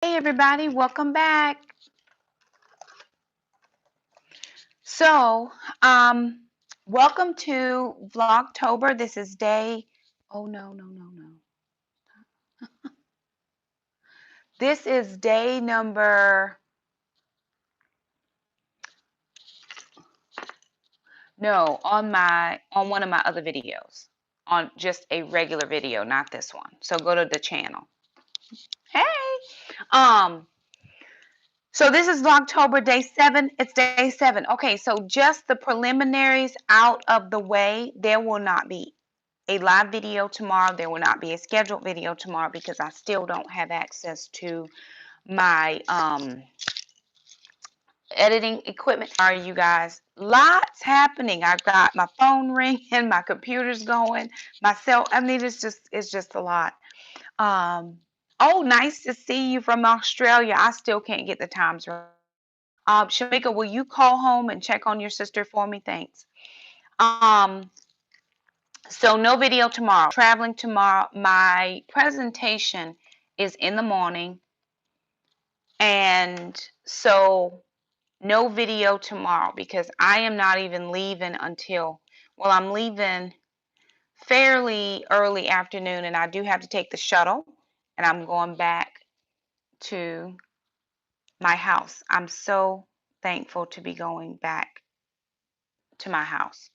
Hey everybody, welcome back. So, um, welcome to VlogTober. This is day, oh no, no, no, no. This is day number, no, on one of my other videos, on just a regular video, not this one. So go to the channel. Hey. Um, so this is VlogTober day 7. It's day 7. Okay, so just the preliminaries out of the way. There will not be a live video tomorrow. There will not be a scheduled video tomorrow because I still don't have access to my editing equipment. Sorry, you guys. Lots happening. I've got my phone ringing, my computer's going, myself. I mean, it's just a lot. Um, oh, nice to see you from Australia. I still can't get the times right. Shamika, will you call home and check on your sister for me? Thanks. Um, So no video tomorrow. Traveling tomorrow. My presentation is in the morning, and so no video tomorrow because I am not even leaving until, well, I'm leaving fairly early afternoon, and I do have to take the shuttle, and I'm going back to my house. I'm so thankful to be going back to my house.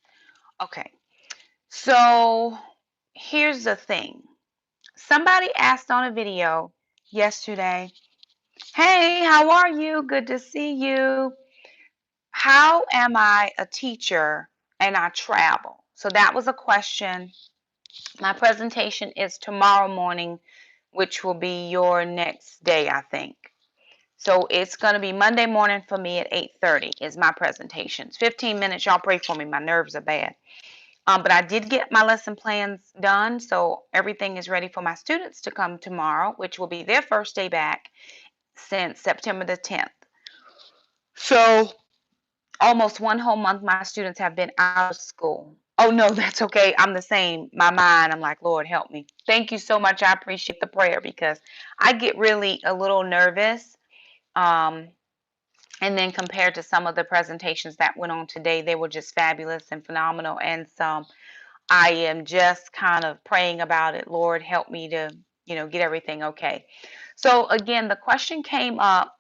Okay, so here's the thing. Somebody asked on a video yesterday, hey, how are you? Good to see you. How am I a teacher and I travel? So that was a question. My presentation is tomorrow morning, which will be your next day, I think. So it's going to be Monday morning for me at 8:30 is my presentation. It's 15 minutes. Y'all pray for me. My nerves are bad. But I did get my lesson plans done, so everything is ready for my students to come tomorrow, which will be their first day back since September the 10th. So almost one whole month my students have been out of school. Oh no, that's okay. I'm the same. My mind, I'm like, Lord, help me. Thank you so much. I appreciate the prayer because I get really a little nervous. Um, and then compared to some of the presentations that went on today, they were just fabulous and phenomenal. And some I am just kind of praying about it. Lord, help me to, get everything okay. So again, the question came up,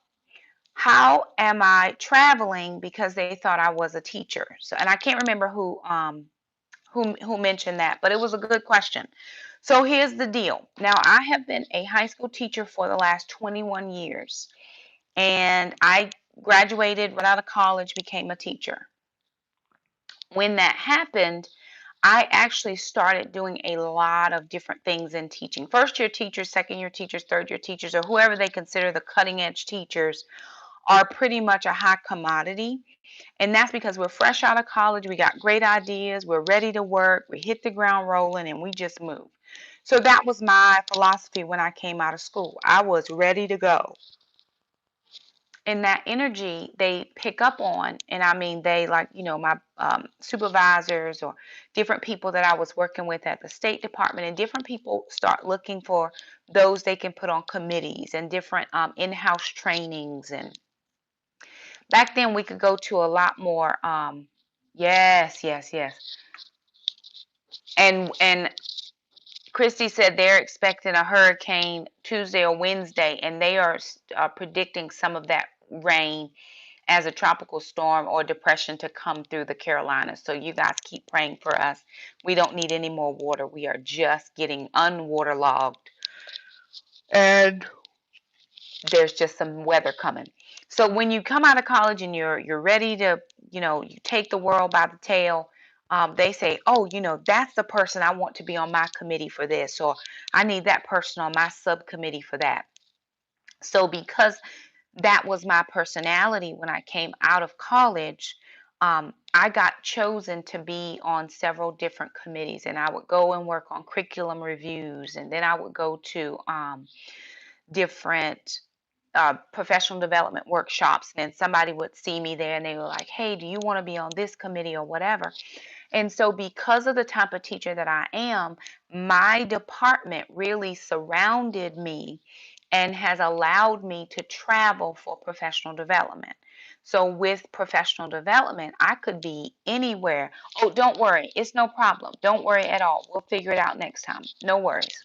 how am I traveling because they thought I was a teacher. So and I can't remember who mentioned that, but it was a good question. So here's the deal. Now, I have been a high school teacher for the last 21 years, and I graduated right out of college, became a teacher. When that happened, I actually started doing a lot of different things in teaching. First year teachers, second year teachers, third year teachers, or whoever they consider the cutting edge teachers are pretty much a high commodity. And that's because we're fresh out of college, we got great ideas, we're ready to work, we hit the ground rolling, and we just move. So that was my philosophy when I came out of school. I was ready to go. And that energy they pick up on, and I mean they, like, my supervisors or different people that I was working with at the State Department, and different people start looking for those they can put on committees and different in-house trainings. And back then we could go to a lot more. Yes, yes, yes. And Christy said they're expecting a hurricane Tuesday or Wednesday, and they are predicting some of that rain as a tropical storm or depression to come through the Carolinas. So you guys keep praying for us. We don't need any more water. We are just getting unwaterlogged, and there's just some weather coming. So when you come out of college and you're ready to, you take the world by the tail, they say, oh, that's the person I want to be on my committee for this, or I need that person on my subcommittee for that. So because that was my personality when I came out of college, I got chosen to be on several different committees, and I would go and work on curriculum reviews, and then I would go to different professional development workshops, and somebody would see me there and they were like, hey, do you want to be on this committee or whatever? And so because of the type of teacher that I am, my department really surrounded me and has allowed me to travel for professional development. So with professional development, I could be anywhere. Oh, don't worry. It's no problem. Don't worry at all. We'll figure it out next time. No worries.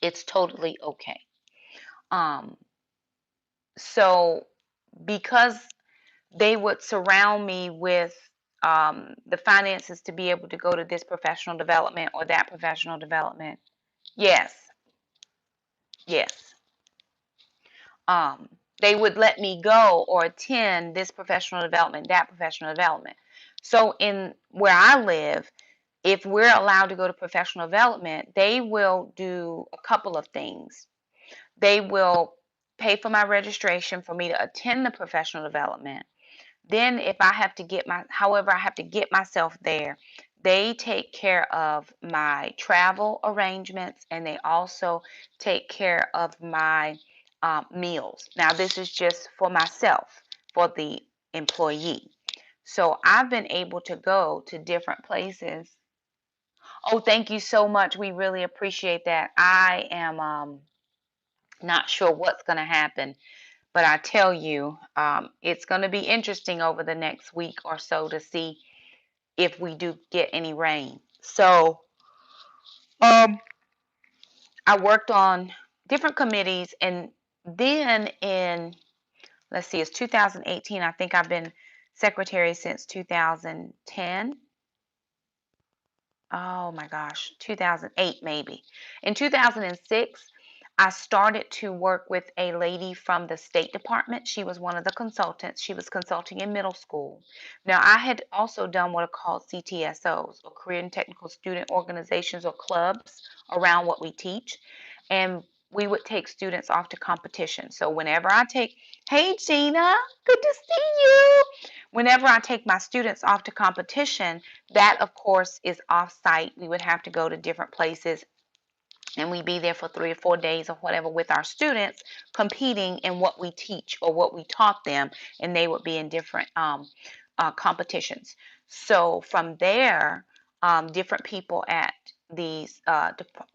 It's totally okay. Um, so because they would surround me with the finances to be able to go to this professional development or that professional development. Yes, yes. Um, they would let me go or attend this professional development, that professional development. So in where I live, if we're allowed to go to professional development, they will do a couple of things. They will pay for my registration for me to attend the professional development. Then if I have to get however I have to get myself there, they take care of my travel arrangements, and they also take care of my meals. Now, this is just for myself, for the employee. So I've been able to go to different places. Oh, thank you so much. We really appreciate that. I am not sure what's going to happen, but I tell you, it's going to be interesting over the next week or so to see if we do get any rain. So, um, I worked on different committees, and then in, let's see, it's 2018. I think I've been secretary since 2010. Oh my gosh, 2008 maybe. In 2006, I started to work with a lady from the State Department. She was one of the consultants. She was consulting in middle school. Now, I had also done what are called CTSOs, or Career and Technical Student Organizations or clubs around what we teach. And we would take students off to competition. So whenever I take, hey Gina, good to see you. Whenever I take my students off to competition, that, of course, is off-site. We would have to go to different places, and we'd be there for 3 or 4 days or whatever with our students competing in what we teach or what we taught them, and they would be in different competitions. So from there, different people at the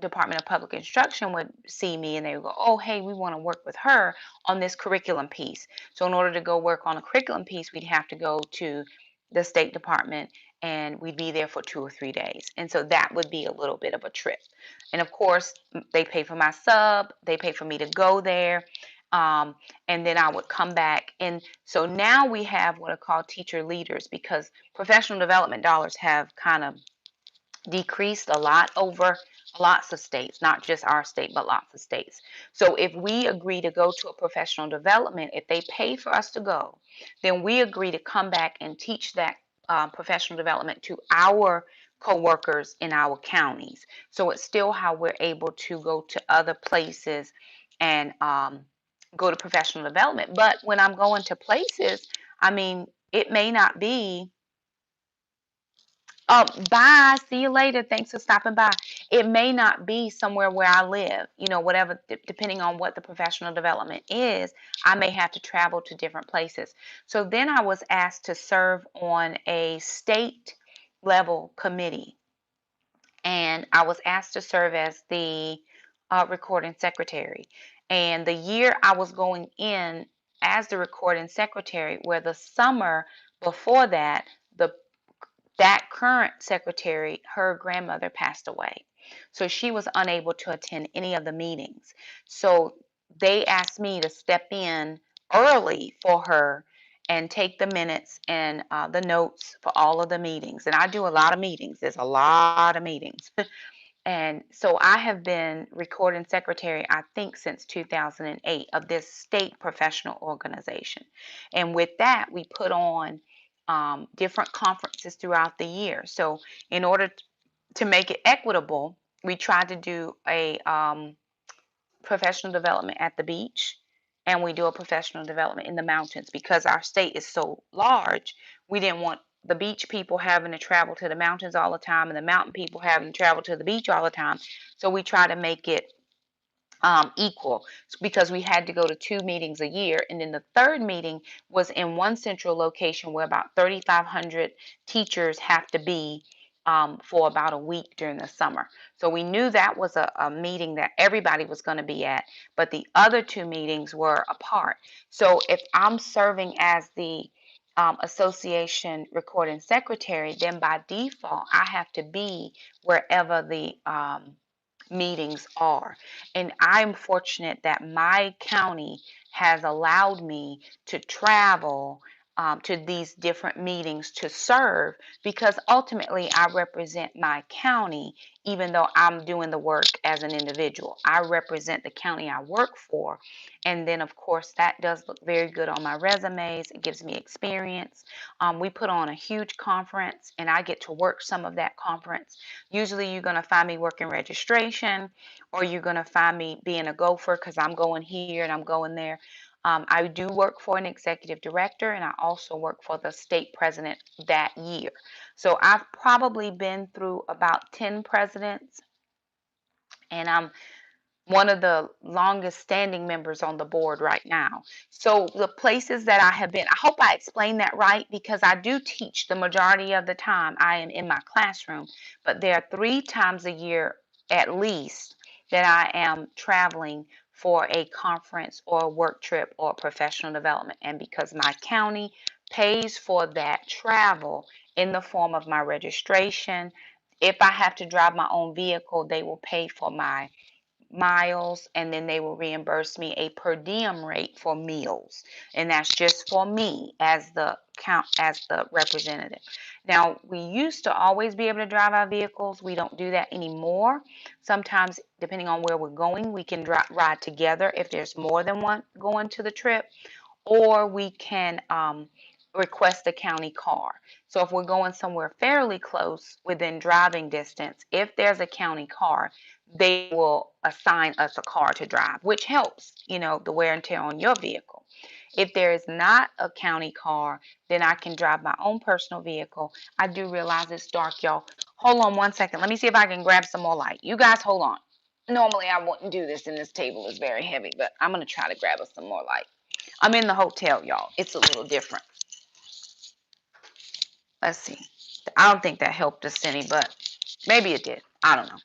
Department of Public Instruction would see me, and they would go, oh, hey, we want to work with her on this curriculum piece. So in order to go work on a curriculum piece, we'd have to go to the State Department, and we'd be there for 2 or 3 days. And so that would be a little bit of a trip. And of course, they pay for my sub, they pay for me to go there. Um, and then I would come back. And so now we have what are called teacher leaders, because professional development dollars have kind of decreased a lot over lots of states, not just our state, but lots of states. So if we agree to go to a professional development, if they pay for us to go, then we agree to come back and teach that professional development to our co-workers in our counties. So it's still how we're able to go to other places and go to professional development. But when I'm going to places, I mean, it may not be bye. See you later. Thanks for stopping by. It may not be somewhere where I live, whatever, depending on what the professional development is, I may have to travel to different places. So then I was asked to serve on a state level committee, and I was asked to serve as the recording secretary. And the year I was going in as the recording secretary, where the summer before that, the that current secretary, her grandmother passed away. So she was unable to attend any of the meetings. So they asked me to step in early for her and take the minutes and the notes for all of the meetings. And I do a lot of meetings. There's a lot of meetings. And so I have been recording secretary, I think, since 2008 of this state professional organization. And with that, we put on different conferences throughout the year. So in order to make it equitable, we tried to do a professional development at the beach, and we do a professional development in the mountains. Because our state is so large, we didn't want the beach people having to travel to the mountains all the time and the mountain people having to travel to the beach all the time. So we try to make it equal, because we had to go to 2 meetings a year. And then the third meeting was in one central location where about 3,500 teachers have to be for about a week during the summer. So we knew that was a meeting that everybody was going to be at, but the other two meetings were apart. So if I'm serving as the association recording secretary, then by default, I have to be wherever the meetings are. And I'm fortunate that my county has allowed me to travel to these different meetings to serve, because ultimately I represent my county, even though I'm doing the work as an individual. I represent the county I work for. And then, of course, that does look very good on my resumes. It gives me experience. We put on a huge conference, and I get to work some of that conference. Usually, you're going to find me working registration, or you're going to find me being a gopher because I'm going here and I'm going there. I do work for an executive director, and I also work for the state president that year. So I've probably been through about 10 presidents, and I'm one of the longest standing members on the board right now. So the places that I have been, I hope I explained that right, because I do teach the majority of the time I am in my classroom, but there are 3 times a year at least that I am traveling for a conference or a work trip or professional development. And because my county pays for that travel in the form of my registration, if I have to drive my own vehicle, they will pay for my miles, and then they will reimburse me a per diem rate for meals, and that's just for me as the representative. Now, we used to always be able to drive our vehicles. We don't do that anymore. Sometimes, depending on where we're going, we can ride together if there's more than one going to the trip, or we can request a county car. So if we're going somewhere fairly close within driving distance, if there's a county car, they will assign us a car to drive, which helps, the wear and tear on your vehicle. If there is not a county car, then I can drive my own personal vehicle. I do realize it's dark, y'all. Hold on 1 second. Let me see if I can grab some more light. You guys hold on. Normally I wouldn't do this, and this table is very heavy, but I'm going to try to grab us some more light. I'm in the hotel, y'all. It's a little different. Let's see. I don't think that helped us any, but maybe it did. I don't know.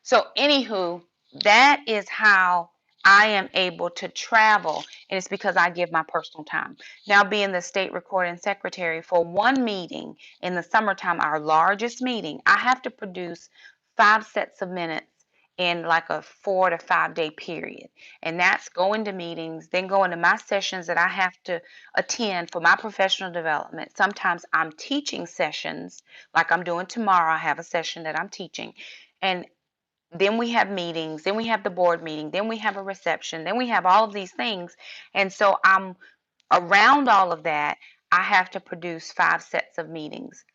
So, anywho, that is how I am able to travel, and it's because I give my personal time. Now, being the state recording secretary, for one meeting in the summertime, our largest meeting, I have to produce 5 sets of minutes in like a 4 to 5 day period. And that's going to meetings, then going to my sessions that I have to attend for my professional development. Sometimes I'm teaching sessions, like I'm doing tomorrow. I have a session that I'm teaching. And then we have meetings, then we have the board meeting, then we have a reception, then we have all of these things. And so I'm around all of that. I have to produce 5 sets of meetings.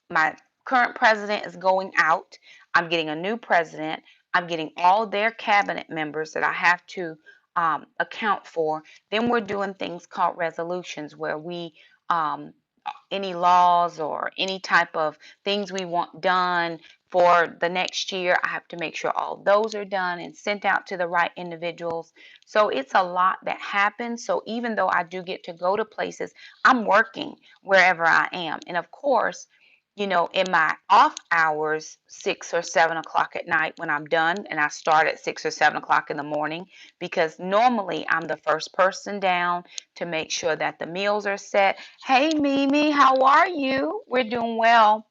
My current president is going out. I'm getting a new president. I'm getting all their cabinet members that I have to account for. Then we're doing things called resolutions, where we any laws or any type of things we want done for the next year, I have to make sure all those are done and sent out to the right individuals. So it's a lot that happens. So even though I do get to go to places, I'm working wherever I am. And of course, in my off hours, 6 or 7 o'clock at night when I'm done, and I start at 6 or 7 o'clock in the morning, because normally I'm the first person down to make sure that the meals are set. Hey, Mimi, how are you? We're doing well.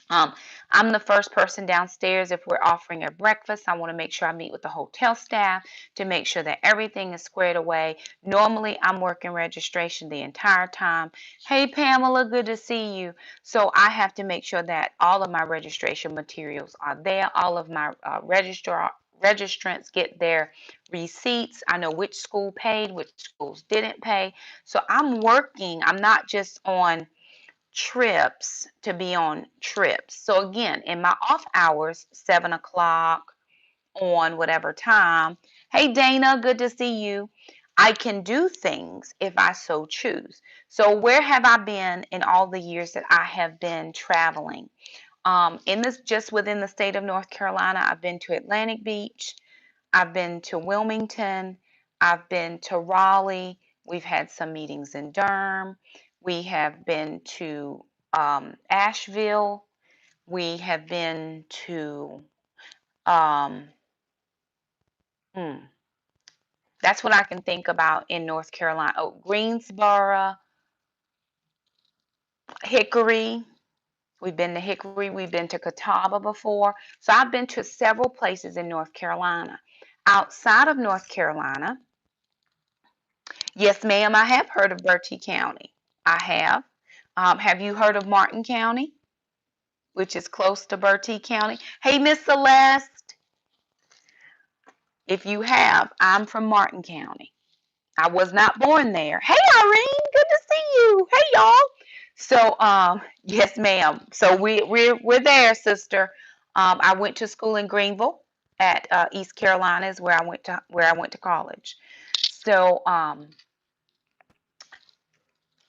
Um, I'm the first person downstairs if we're offering a breakfast. I want to make sure I meet with the hotel staff to make sure that everything is squared away. Normally, I'm working registration the entire time. Hey, Pamela, good to see you. So I have to make sure that all of my registration materials are there. All of my registrants get their receipts. I know which school paid, which schools didn't pay. So I'm working. I'm not just on trips to be on trips. So again, in my off hours, 7 o'clock on whatever time. Hey Dana, good to see you. I can do things if I so choose. So where have I been in all the years that I have been traveling? In this, just within the state of North Carolina, I've been to Atlantic Beach, I've been to Wilmington, I've been to Raleigh. We've had some meetings in Durham. We have been to Asheville. We have been to, um, hmm, that's what I can think about in North Carolina. Oh, Greensboro, Hickory. We've been to Hickory. We've been to Catawba before. So I've been to several places in North Carolina. Outside of North Carolina, yes, ma'am, I have heard of Bertie County. I have. Have you heard of Martin County, which is close to Bertie County? Hey, Miss Celeste, if you have, I'm from Martin County. I was not born there. Hey, Irene, good to see you. Hey, y'all. So, yes, ma'am. So we're there, sister. I went to school in Greenville at East Carolina is where I went to college. So,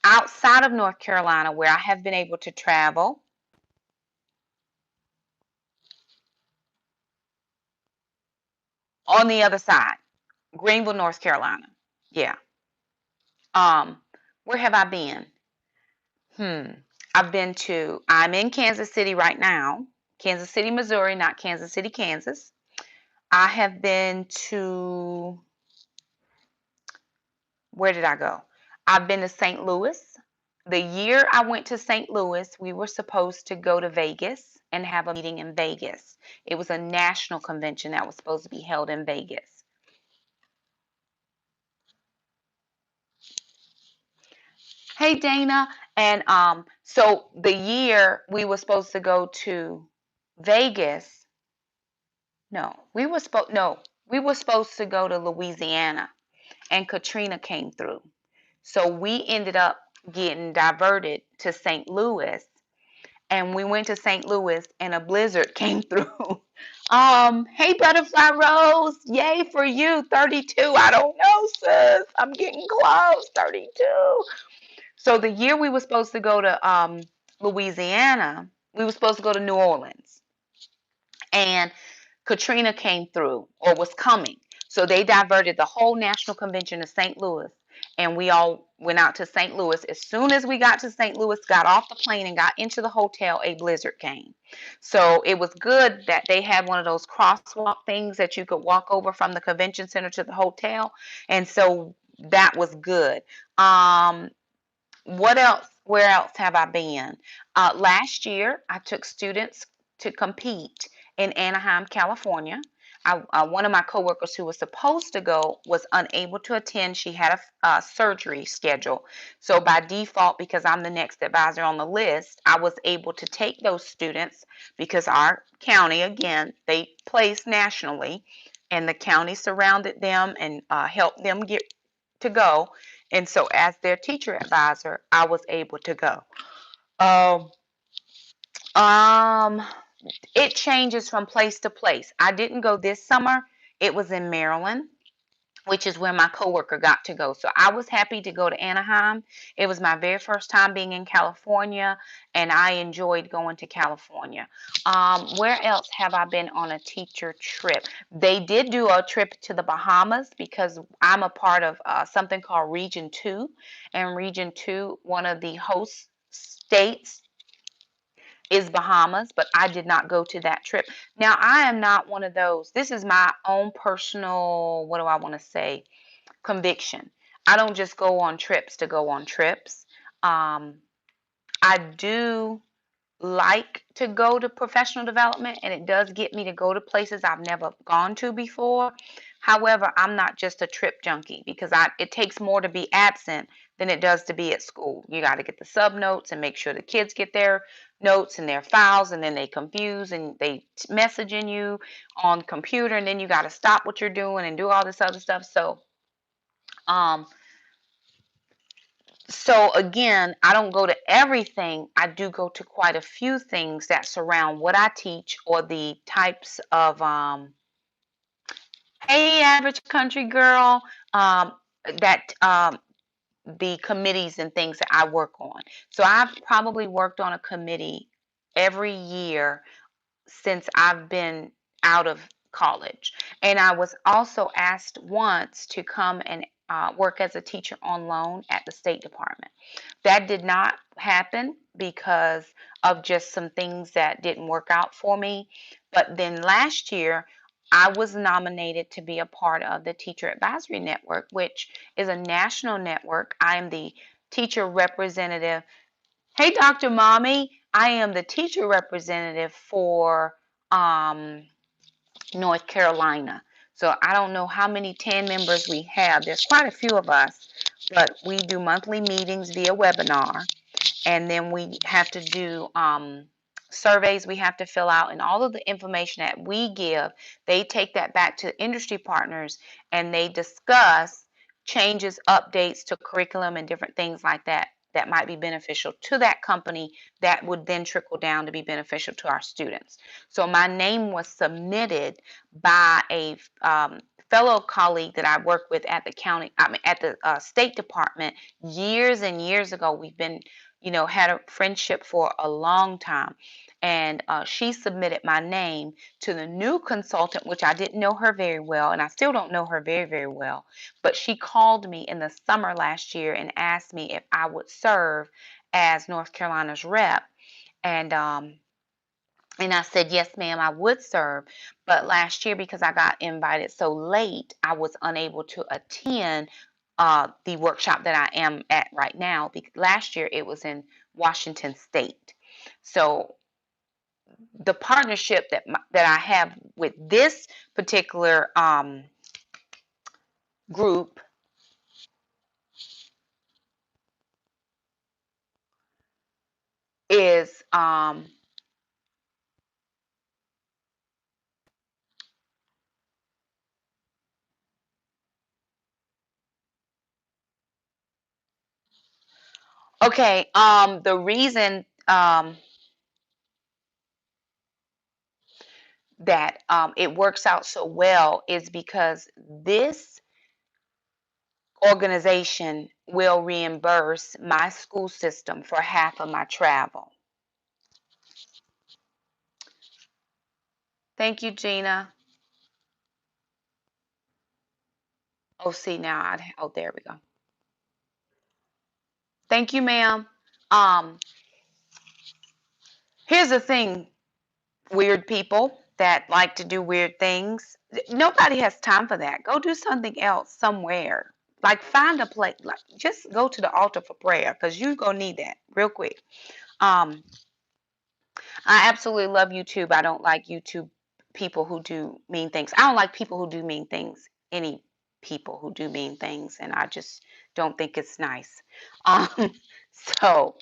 outside of North Carolina, where I have been able to travel, on the other side, Greenville, North Carolina. Yeah. Um, where have I been? Hmm. I'm in Kansas City right now. Kansas City, Missouri, not Kansas City, Kansas. I have been to, where did I go? I've been to St. Louis. The year I went to St. Louis, we were supposed to go to Vegas and have a meeting in Vegas. It was a national convention that was supposed to be held in Vegas. Hey, Dana. And so the year we were supposed to go to Vegas, we were supposed to go to Louisiana, and Katrina came through. So we ended up getting diverted to St. Louis, and we went to St. Louis, and a blizzard came through. Hey, Butterfly Rose, yay for you, 32. I don't know, sis. I'm getting close, 32. So the year we were supposed to go to Louisiana, we were supposed to go to New Orleans, and Katrina came through or was coming. So they diverted the whole national convention to St. Louis, and we all went out to St. Louis. As soon as we got to St. Louis, got off the plane and got into the hotel, a blizzard came. So it was good that they had one of those crosswalk things that you could walk over from the convention center to the hotel, and so that was good. What else? Where else have I been? Last year, I took students to compete in Anaheim, California. One of my coworkers who was supposed to go was unable to attend. She had a surgery schedule. So by default, because I'm the next advisor on the list, I was able to take those students because our county, again, they place nationally, and the county surrounded them and helped them get to go. And so, as their teacher advisor, I was able to go. Um, um, it changes from place to place. I didn't go this summer. It was in Maryland, which is where my coworker got to go. So I was happy to go to Anaheim. It was my very first time being in California, and I enjoyed going to California. Where else have I been on a teacher trip? They did do a trip to the Bahamas because I'm a part of something called Region 2, and Region 2, one of the host states is Bahamas, but I did not go to that trip. Now, I am not one of those. This is my own personal, what do I want to say? Conviction. I don't just go on trips to go on trips. Um, I do like to go to professional development, and it does get me to go to places I've never gone to before. However, I'm not just a trip junkie because it takes more to be absent than it does to be at school. You got to get the sub notes and make sure the kids get their notes and their files, and then they confuse and they messaging you on computer, and then you got to stop what you're doing and do all this other stuff. Um, so again, I don't go to everything. I do go to quite a few things that surround what I teach or the types of hey, average country girl, that the committees and things that I work on. So I've probably worked on a committee every year since I've been out of college. And I was also asked once to come and work as a teacher on loan at the State Department. That did not happen because of just some things that didn't work out for me. But then last year, I was nominated to be a part of the Teacher Advisory Network, which is a national network. I am the teacher representative. Hey, Dr. Mommy, I am the teacher representative for North Carolina. So I don't know how many TAN members we have. There's quite a few of us, but we do monthly meetings via webinar, and then we have to do surveys we have to fill out, and all of the information that we give, they take that back to industry partners, and they discuss changes, updates to curriculum and different things like that that might be beneficial to that company that would then trickle down to be beneficial to our students. So my name was submitted by a fellow colleague that I work with at the county, at the State Department years and years ago. We've been, had a friendship for a long time. And she submitted my name to the new consultant, which I didn't know her very well, and I still don't know her very, very well. But she called me in the summer last year and asked me if I would serve as North Carolina's rep. And I said, yes, ma'am, I would serve. But last year, because I got invited so late, I was unable to attend the workshop that I am at right now. Because last year it was in Washington State. So the partnership that I have with this particular group is okay. The reason that it works out so well is because this organization will reimburse my school system for half of my travel. Thank you, Gina. Oh, see now, oh, there we go. Thank you, ma'am. Um, Here's the thing, weird people that like to do weird things. Nobody has time for that. Go do something else somewhere. Like find a place. Like just go to the altar for prayer because you're gonna need that real quick. Um, I absolutely love YouTube. I don't like YouTube people who do mean things. I don't like people who do mean things. Any people who do mean things, and I just don't think it's nice. Um, so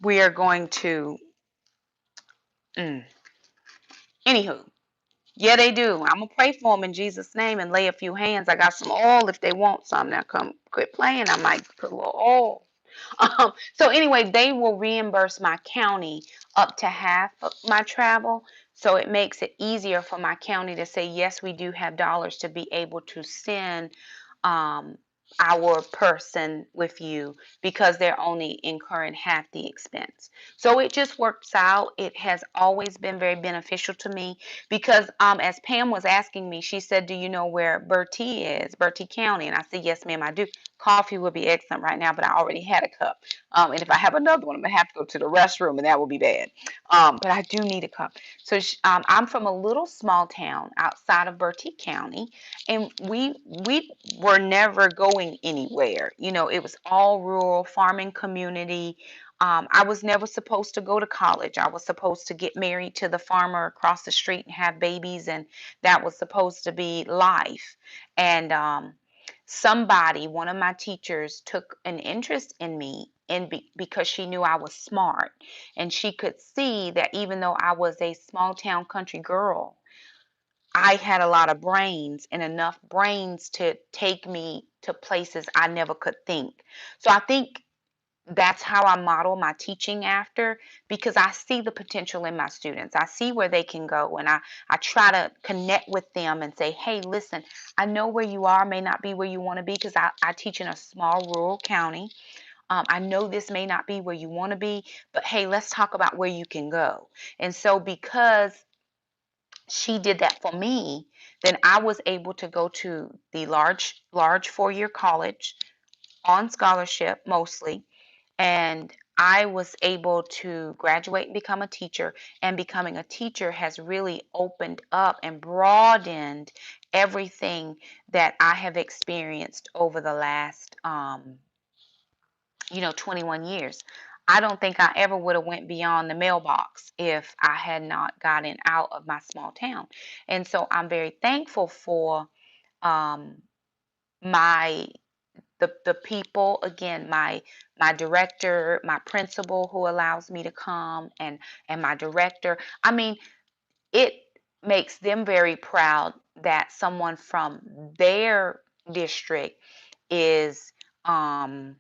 we are going to. Mm, Anywho, yeah, they do. I'm gonna pray for them in Jesus' name and lay a few hands. I got some oil if they want some. Now come quit playing. I might put a little oil. So anyway, they will reimburse my county up to half of my travel. So it makes it easier for my county to say, yes, we do have dollars to be able to send um, our person with you because they're only incurring half the expense. So it just works out. It has always been very beneficial to me because as Pam was asking me, she said, do you know where Bertie is, Bertie County? And I said, yes, ma'am, I do. Coffee would be excellent right now, but I already had a cup. And if I have another one, I'm going to have to go to the restroom, and that will be bad. But I do need a cup. So I'm from a little small town outside of Bertie County, and we were never going anywhere. It was all rural farming community. I was never supposed to go to college. I was supposed to get married to the farmer across the street and have babies, and that was supposed to be life. And somebody, one of my teachers, took an interest in me because she knew I was smart, and she could see that even though I was a small town country girl, I had a lot of brains and enough brains to take me to places I never could think. So I think that's how I model my teaching after, because I see the potential in my students. I see where they can go, and I try to connect with them and say, hey, listen, I know where you are may not be where you want to be because I teach in a small rural county. I know this may not be where you want to be, but hey, let's talk about where you can go. And so because she did that for me, then I was able to go to the large 4-year college on scholarship mostly, and I was able to graduate and become a teacher. And becoming a teacher has really opened up and broadened everything that I have experienced over the last 21 years. I don't think I ever would have went beyond the mailbox if I had not gotten out of my small town. And so I'm very thankful for um, my the people, again, my director, my principal who allows me to come, and my director. I mean, it makes them very proud that someone from their district is um,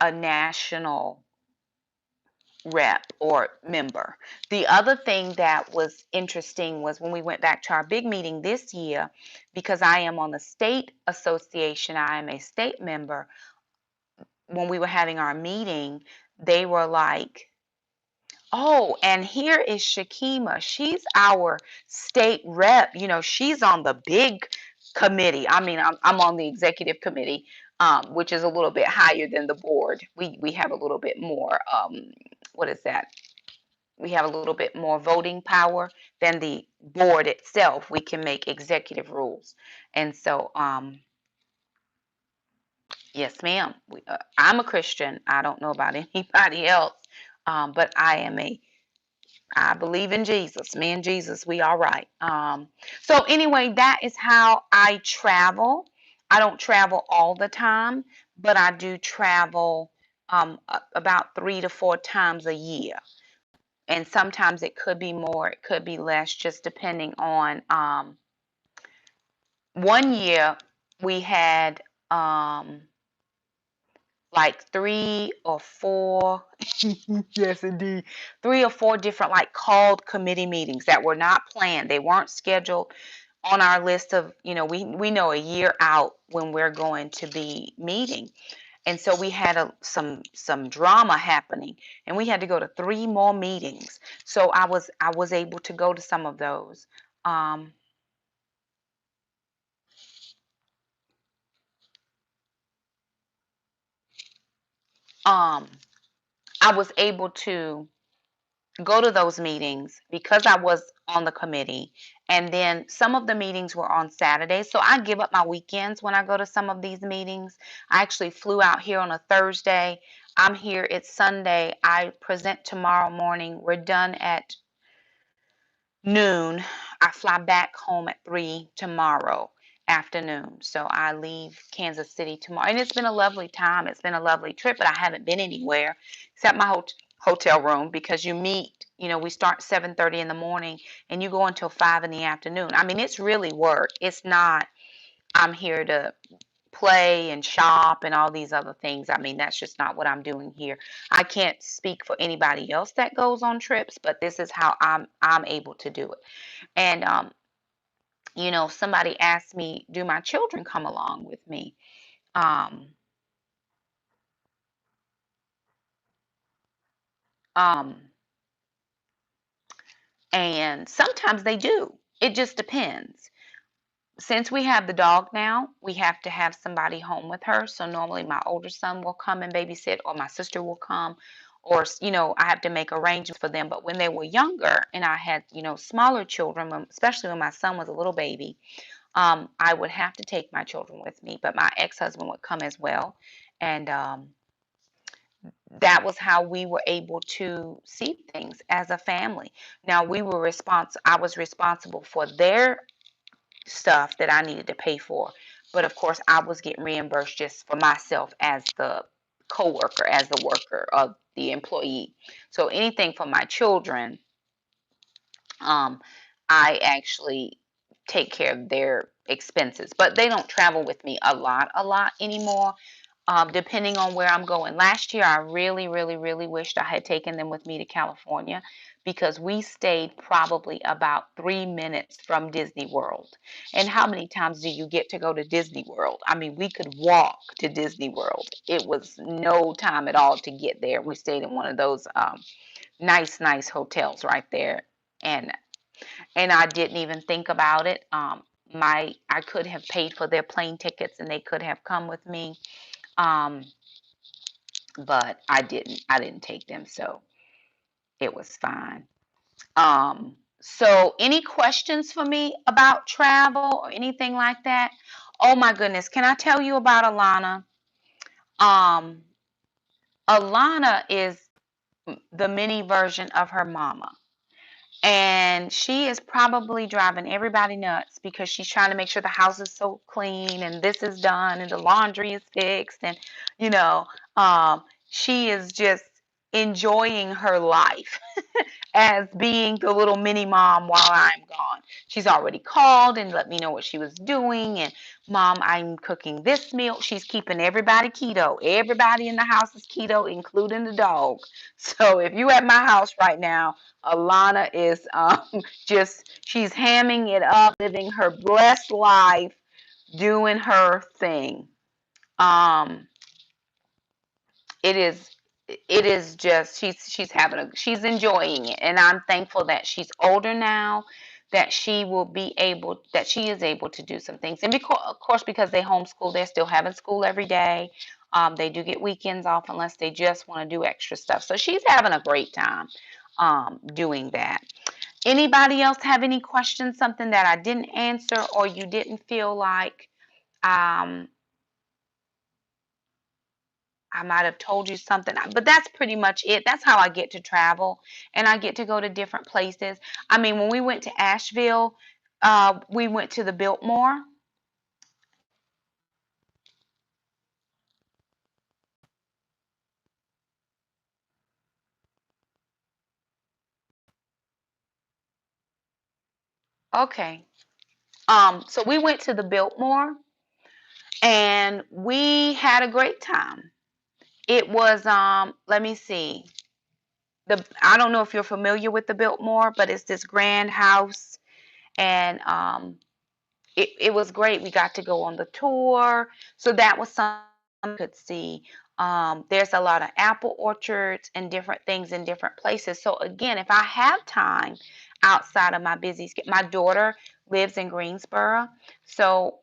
a national rep or member. The other thing that was interesting was when we went back to our big meeting this year, because I am on the state association, I am a state member. When we were having our meeting, they were like, "Oh, and here is Shakema. She's our state rep. She's on the big committee." I mean, I'm on the executive committee, which is a little bit higher than the board. We have a little bit more. What is that? We have a little bit more voting power than the board itself. We can make executive rules, and so yes, ma'am. I'm a Christian. I don't know about anybody else, but I believe in Jesus. Me and Jesus, we all right. So anyway, that is how I travel. I don't travel all the time, but I do travel about 3 to 4 times a year. And sometimes it could be more, it could be less, just depending on. One year we had like 3 or 4, yes, indeed, 3 or 4 different like called committee meetings that were not planned. They weren't scheduled on our list of, we know a year out when we're going to be meeting. And so we had some drama happening, and we had to go to 3 more meetings. So I was able to go to some of those. Um, um, I was able to go to those meetings because I was on the committee. And then some of the meetings were on Saturdays. So I give up my weekends when I go to some of these meetings. I actually flew out here on a Thursday. I'm here, it's Sunday. I present tomorrow morning. We're done at noon. I fly back home at 3 tomorrow afternoon. So I leave Kansas City tomorrow. And it's been a lovely time. It's been a lovely trip, but I haven't been anywhere except my hotel room, because you meet, we start 7:30 in the morning and you go until 5 in the afternoon. I mean, it's really work. It's not, I'm here to play and shop and all these other things. I mean, that's just not what I'm doing here. I can't speak for anybody else that goes on trips, but this is how I'm able to do it. And somebody asked me, do my children come along with me? Um, um, and sometimes they do. It just depends. Since we have the dog now, we have to have somebody home with her. So normally my older son will come and babysit, or my sister will come, or I have to make arrangements for them. But when they were younger and I had smaller children, especially when my son was a little baby, I would have to take my children with me. But my ex-husband would come as well, and that was how we were able to see things as a family. Now I was responsible for their stuff that I needed to pay for. But of course, I was getting reimbursed just for myself as the coworker, as the worker of the employee. So anything for my children, um, I actually take care of their expenses. But they don't travel with me a lot anymore, depending on where I'm going. Last year, I really, really, really wished I had taken them with me to California, because we stayed probably about 3 minutes from Disney World. And how many times do you get to go to Disney World? I mean, we could walk to Disney World. It was no time at all to get there. We stayed in one of those nice hotels right there. And and I didn't even think about it. I could have paid for their plane tickets and they could have come with me, um, but I didn't. I didn't take them, so it was fine. So any questions for me about travel or anything like that? Oh my goodness, can I tell you about Alana? Um, Alana is the mini version of her mama. And she is probably driving everybody nuts because she's trying to make sure the house is so clean and this is done and the laundry is fixed. And, you know, she is just enjoying her life as being the little mini mom while I'm gone. She's already called and let me know what she was doing. And mom, I'm cooking this meal. She's keeping everybody keto. Everybody in the house is keto, including the dog. So if you at my house right now, Alana is she's hamming it up, living her blessed life, doing her thing. Um, it is it is just she's enjoying it, and I'm thankful that she's older now, that she is able to do some things. And because, of course, because they homeschool, they're still having school every day. They do get weekends off unless they just want to do extra stuff. So she's having a great time doing that. Anybody else have any questions, something that I didn't answer or you didn't feel like um, I might have told you something, but that's pretty much it. That's how I get to travel, and I get to go to different places. I mean, when we went to Asheville, we went to the Biltmore. Okay. So we went to the Biltmore, and we had a great time. It was let me see. I don't know if you're familiar with the Biltmore, but it's this grand house, and it was great. We got to go on the tour, so that was something I could see. There's a lot of apple orchards and different things in different places. So again, if I have time outside of my busy schedule, my daughter lives in Greensboro, so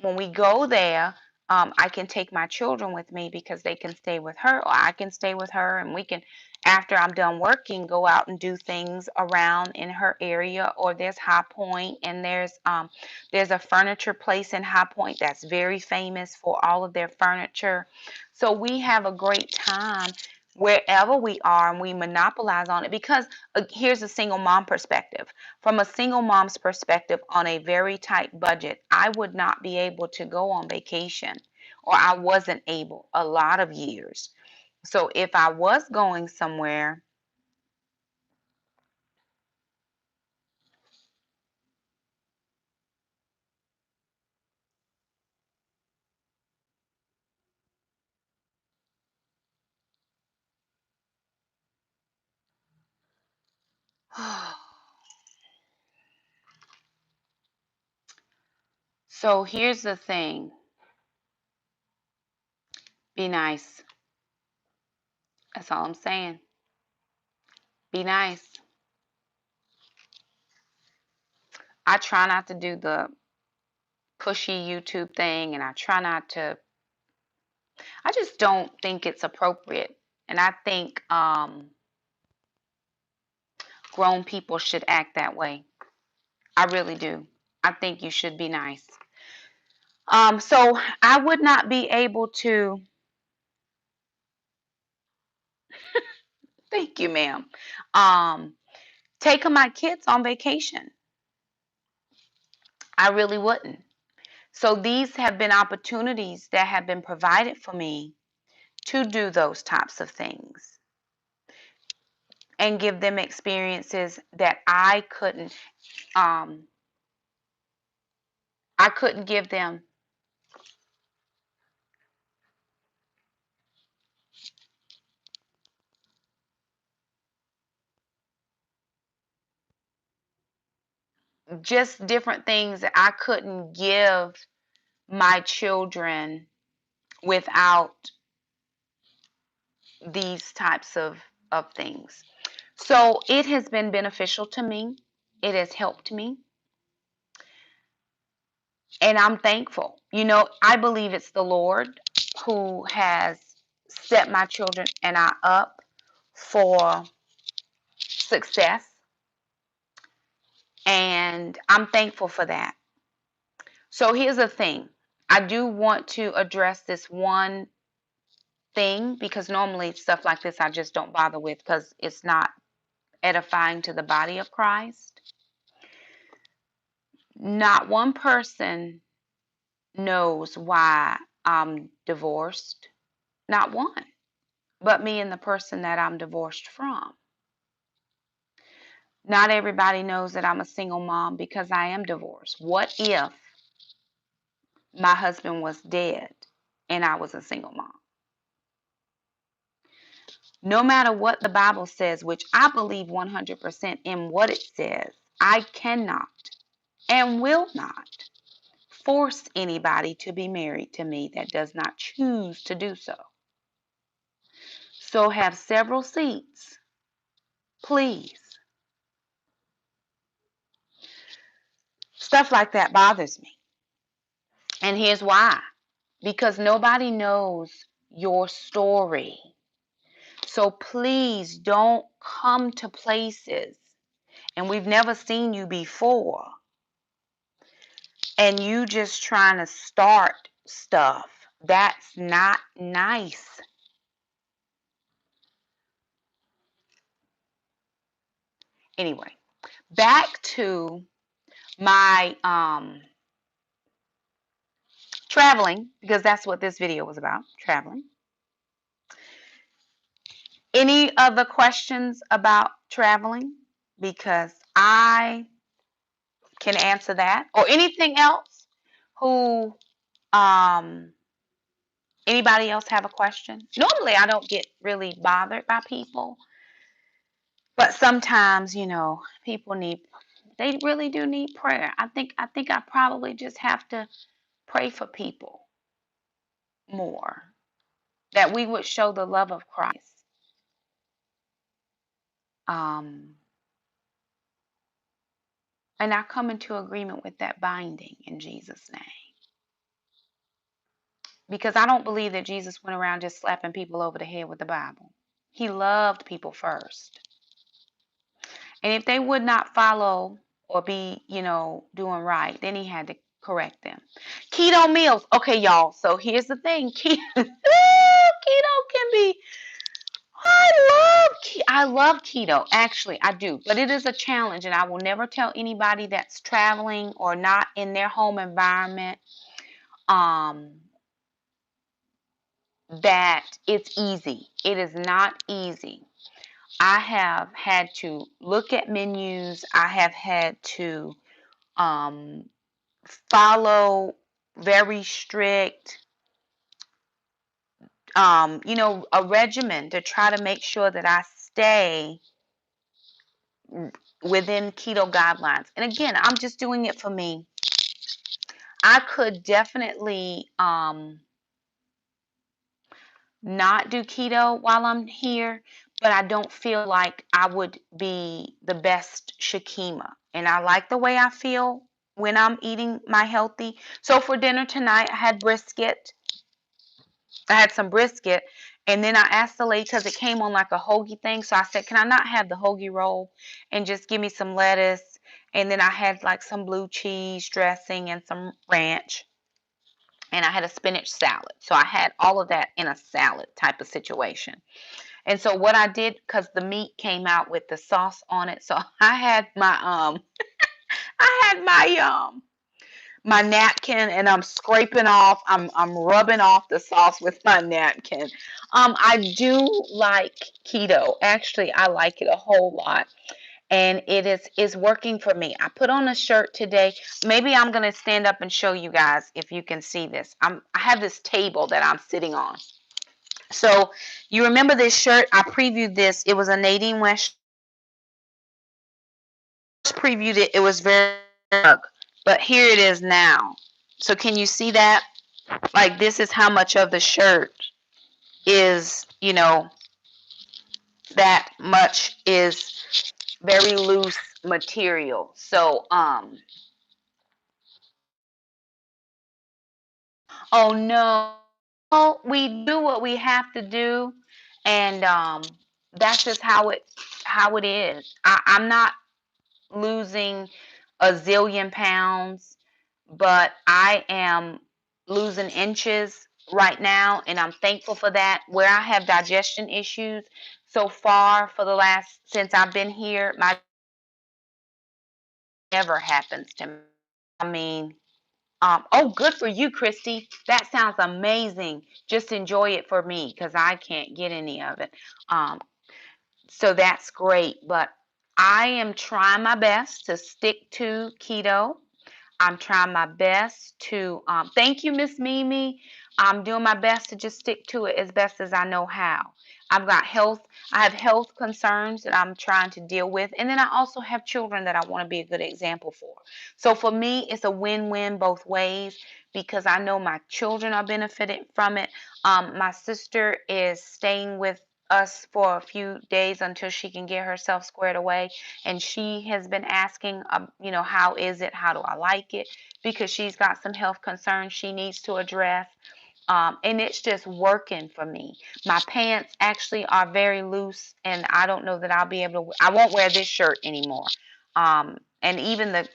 when we go there, I can take my children with me because they can stay with her, or I can stay with her, and we can, after I'm done working, go out and do things around in her area. Or there's High Point, and there's a furniture place in High Point that's very famous for all of their furniture. So we have a great time wherever we are, and we monopolize on it because here's a single mom perspective. From a single mom's perspective, on a very tight budget, I would not be able to go on vacation, or I wasn't able a lot of years. So if I was going somewhere, so here's the thing, be nice. That's all I'm saying. Be nice. I try not to do the pushy YouTube thing, and I try not to, I just don't think it's appropriate. And I think grown people should act that way. I really do. I think you should be nice. So I would not be able to, thank you, ma'am, um, take my kids on vacation. I really wouldn't. So these have been opportunities that have been provided for me to do those types of things and give them experiences that um, I couldn't give them. Just different things that I couldn't give my children without these types of things. So it has been beneficial to me. It has helped me. And I'm thankful. I believe it's the Lord who has set my children and I up for success. And I'm thankful for that. So here's the thing. I do want to address this one thing because normally stuff like this I just don't bother with because it's not edifying to the body of Christ. Not one person knows why I'm divorced. Not one. But me and the person that I'm divorced from. Not everybody knows that I'm a single mom because I am divorced. What if my husband was dead and I was a single mom? No matter what the Bible says, which I believe 100% in what it says, I cannot and will not force anybody to be married to me that does not choose to do so. So have several seats, please. Stuff like that bothers me. And here's why. Because nobody knows your story. So please don't come to places and we've never seen you before and you just trying to start stuff. That's not nice. Anyway, back to my traveling, because that's what this video was about, traveling. Any other questions about traveling? Because I can answer that. Or anything else? Who, anybody else have a question? Normally I don't get really bothered by people. But sometimes, people they really do need prayer. I think I probably just have to pray for people more. That we would show the love of Christ. And I come into agreement with that binding in Jesus' name. Because I don't believe that Jesus went around just slapping people over the head with the Bible. He loved people first. And if they would not follow or be, doing right, then he had to correct them. Keto meals. Okay, y'all. So here's the thing. Keto can be. I love keto. Actually, I do. But it is a challenge, and I will never tell anybody that's traveling or not in their home environment that it's easy. It is not easy. I have had to look at menus. I have had to follow very strict, a regimen to try to make sure that I stay within keto guidelines. And again, I'm just doing it for me. I could definitely not do keto while I'm here, but I don't feel like I would be the best Shakema. And I like the way I feel when I'm eating my healthy. So for dinner tonight, I had brisket. I had some brisket. And then I asked the lady because it came on like a hoagie thing. So I said, can I not have the hoagie roll and just give me some lettuce? And then I had like some blue cheese dressing and some ranch. And I had a spinach salad. So I had all of that in a salad type of situation. And so what I did, because the meat came out with the sauce on it, so I had my my napkin and I'm scraping off, I'm rubbing off the sauce with my napkin. I do like keto. Actually, I like it a whole lot. And it is working for me. I put on a shirt today. Maybe I'm gonna stand up and show you guys if you can see this. I have this table that I'm sitting on. So you remember this shirt? I previewed this. It was a Nadine West. Previewed it. It was very dark, but here it is now. So can you see that? Like this is how much of the shirt is, that much is very loose material. So, oh no, well, we do what we have to do, and that's just how it is. I'm not losing a zillion pounds, but I am losing inches right now, and I'm thankful for that. Where I have digestion issues so far for the last since I've been here, my never happens to me. I mean, oh, good for you, Christy. That sounds amazing. Just enjoy it for me because I can't get any of it. Um, so that's great. But I am trying my best to stick to keto. I'm trying my best to, thank you, Miss Mimi. I'm doing my best to just stick to it as best as I know how. I have health concerns that I'm trying to deal with. And then I also have children that I want to be a good example for. So for me, it's a win-win both ways because I know my children are benefiting from it. My sister is staying with us for a few days until she can get herself squared away, and she has been asking, how is it? How do I like it? Because she's got some health concerns she needs to address. And it's just working for me. My pants actually are very loose, and I don't know that I'll be able to. I won't wear this shirt anymore. And even the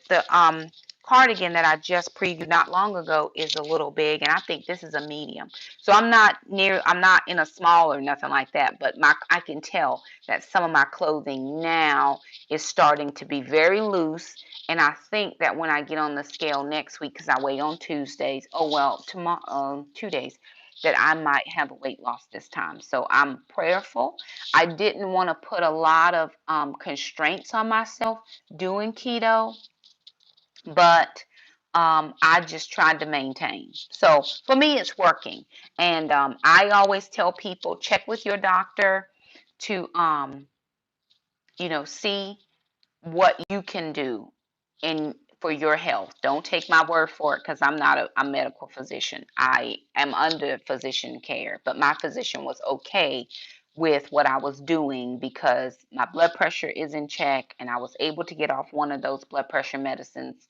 cardigan that I just previewed not long ago is a little big, and I think this is a medium. So I'm not in a small or nothing like that, but I can tell that some of my clothing now is starting to be very loose. And I think that when I get on the scale next week, because I weigh on Tuesdays, oh well, tomorrow, 2 days, that I might have a weight loss this time. So I'm prayerful. I didn't want to put a lot of constraints on myself doing keto, but I just tried to maintain. So for me, it's working. And I always tell people check with your doctor to, see what you can do in for your health. Don't take my word for it because I'm not a medical physician. I am under physician care, but my physician was okay with what I was doing because my blood pressure is in check and I was able to get off one of those blood pressure medicines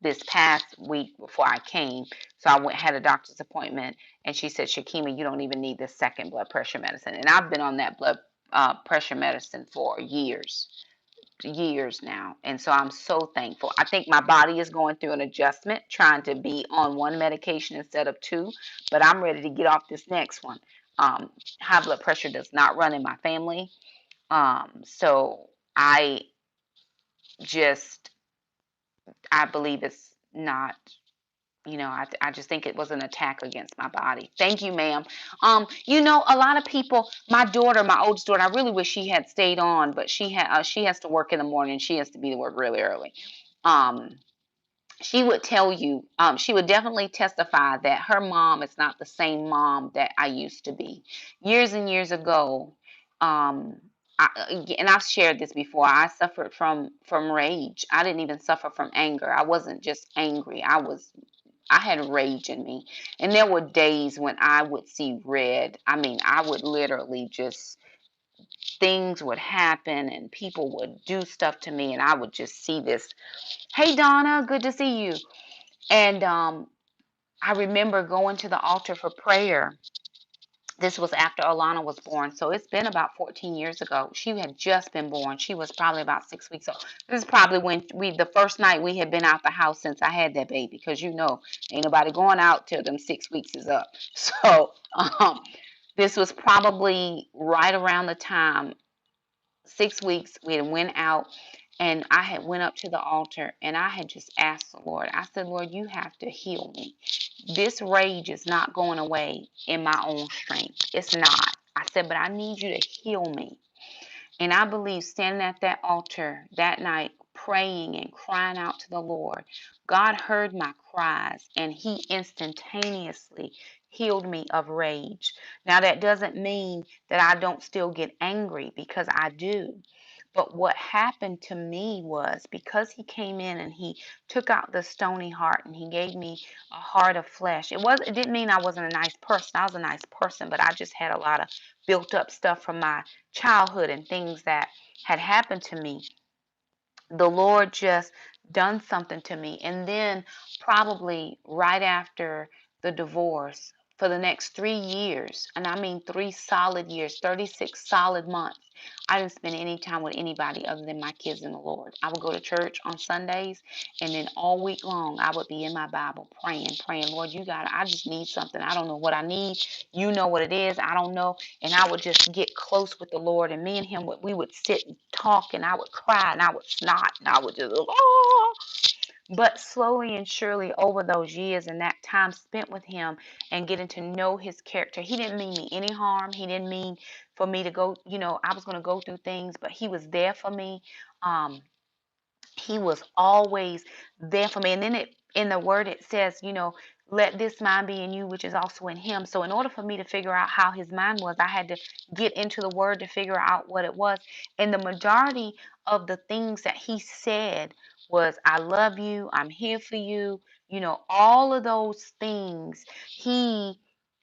this past week before I came. So I had a doctor's appointment and she said, Shakema, you don't even need the second blood pressure medicine. And I've been on that blood pressure medicine for years now. And so I'm so thankful. I think my body is going through an adjustment, trying to be on one medication instead of two, but I'm ready to get off this next one. High blood pressure does not run in my family. So I just, I believe it's not, I just think it was an attack against my body. Thank you, ma'am. A lot of people, my daughter, my oldest daughter, I really wish she had stayed on, but she has to work in the morning. She has to be to work really early. Um, she would tell you, she would definitely testify that her mom is not the same mom that I used to be. Years and years ago, um, and I've shared this before, I suffered from rage. I didn't even suffer from anger. I wasn't just angry. I had rage in me. And there were days when I would see red. I mean, I would literally just, things would happen and people would do stuff to me, and I would just see this. Hey, Donna, good to see you. And I remember going to the altar for prayer. This was after Alana was born. So it's been about 14 years ago. She had just been born. She was probably about 6 weeks old. This is probably when the first night we had been out the house since I had that baby. Because ain't nobody going out till them 6 weeks is up. So this was probably right around the time 6 weeks we had went out, and I had went up to the altar and I had just asked the Lord. I said, Lord, you have to heal me. This rage is not going away in my own strength. It's not. I said, but I need you to heal me. And I believe standing at that altar that night, praying and crying out to the Lord, God heard my cries and He instantaneously healed me of rage. Now, that doesn't mean that I don't still get angry, because I do. But what happened to me was, because He came in and He took out the stony heart and He gave me a heart of flesh. It didn't mean I wasn't a nice person. I was a nice person, but I just had a lot of built up stuff from my childhood and things that had happened to me. the Lord just done something to me. And then probably right after the divorce, for the next 3 years, and I mean 3 solid years, 36 solid months, I didn't spend any time with anybody other than my kids and the Lord. I would go to church on Sundays, and then all week long, I would be in my Bible praying, Lord, you got it. I just need something. I don't know what I need. You know what it is. I don't know. And I would just get close with the Lord, and me and him, we would sit and talk, and I would cry, and I would snot, and I would just, oh. But slowly and surely over those years and that time spent with him and getting to know his character, he didn't mean me any harm. He didn't mean for me to go, I was going to go through things, but he was there for me. Um, he was always there for me. And then in the word it says, let this mind be in you, which is also in him. So in order for me to figure out how his mind was, I had to get into the word to figure out what it was. And the majority of the things that he said was, I love you, I'm here for you. All of those things he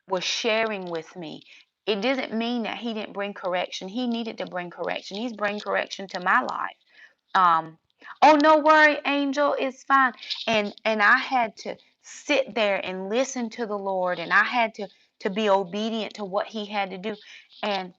was sharing with me. It doesn't mean that he didn't bring correction. He needed to bring correction. He's bringing correction to my life. um oh, no worry, Angel, it's fine. And I had to sit there and listen to the Lord, and I had to be obedient to what he had to do. And